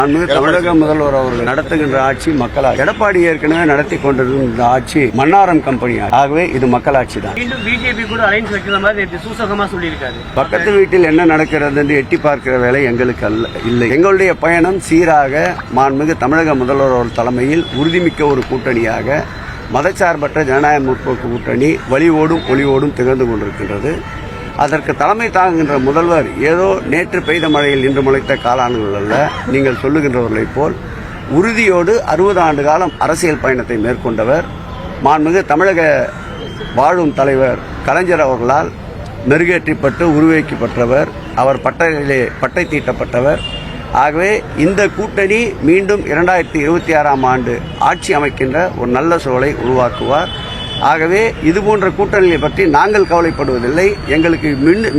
தமிழக முதல்வர் அவர்கள் நடத்துகின்ற ஆட்சி மக்களாட்சி. எடப்பாடி ஏற்கனவே நடத்தி கொண்டிருந்த ஆட்சி மன்னாரம் கம்பெனி. ஆகவே இது மக்களாட்சி தான். பிஜேபி கூட அலைன்ஸ் வைக்கிற மாதிரி சூசகமா சொல்லியிருக்காரு. பக்கத்து வீட்டில் என்ன நடக்கிறது என்று எட்டி பார்க்கிற வேலை எங்களுக்கு இல்லை. எங்களுடைய பயணம் சீராக மாண்புமிகு தமிழக முதல்வர் அவர்கள் தலைமையில் உறுதிமிக்க ஒரு கூட்டணியாக மதச்சார்பற்ற ஜனநாயக முற்போக்கு கூட்டணி வலிவோடும் ஒளிவோடும் திகழ்ந்து கொண்டிருக்கின்றது. அதற்கு தலைமை தாங்குகின்ற முதல்வர் ஏதோ நேற்று பெய்த மழையில் இன்று முளைத்த காளான்கள் அல்ல. நீங்கள் சொல்லுகின்றவர்களைப் போல் உறுதியோடு 60 ஆண்டு காலம் அரசியல் பயணத்தை மேற்கொண்டவர். மாண்புமிகு தமிழக வாழும் தலைவர் கலைஞர் அவர்களால் மெருகேற்றப்பட்டு உருவாக்கப்பட்டவர். அவர் பட்டை தீட்டப்பட்டவர். ஆகவே இந்த கூட்டணி மீண்டும் 2026ஆம் ஆண்டு ஆட்சி அமைக்கின்ற ஒரு நல்ல சூழலை உருவாக்குவார். ஆகவே இதுபோன்ற கூட்டணியை பற்றி நாங்கள் கவலைப்படுவதில்லை. எங்களுக்கு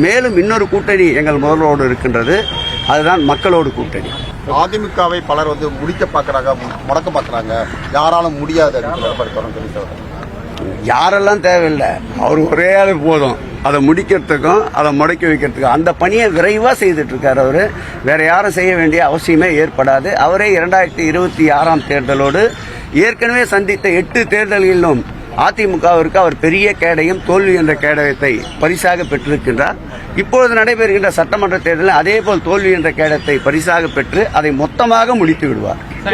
மேலும் இன்னொரு கூட்டணி எங்கள் முதல்வரோடு இருக்கின்றது. அதுதான் மக்களோடு கூட்டணி. அதிமுகவை பலர் முடிக்க பார்க்கறாங்க, முடக்க பார்க்கறாங்க. யாராலும் முடியாது. யாரெல்லாம் தேவையில்லை, அவர் ஒரே ஆளு போதும். அதை முடிக்கிறதுக்கும் அதை முடக்கி வைக்கிறதுக்கும் அந்த பணியை விரைவாக செய்துட்டு இருக்காரு. அவரு வேற யாரும் செய்ய வேண்டிய அவசியமே ஏற்படாது. அவரே 2026ஆம் தேர்தலோடு ஏற்கனவே சந்தித்த 8 தேர்தல்களிலும் அதிமுகவிற்கு அவர் பெரிய கேடயம், தோல்வி என்ற கேடயத்தை பரிசாக பெற்றிருக்கின்றார். இப்பொழுது நடைபெறுகின்ற சட்டமன்ற தேர்தலில் அதேபோல் தோல்வி என்ற கேடயத்தை பரிசாக பெற்று அதை மொத்தமாக முடித்து விடுவார்.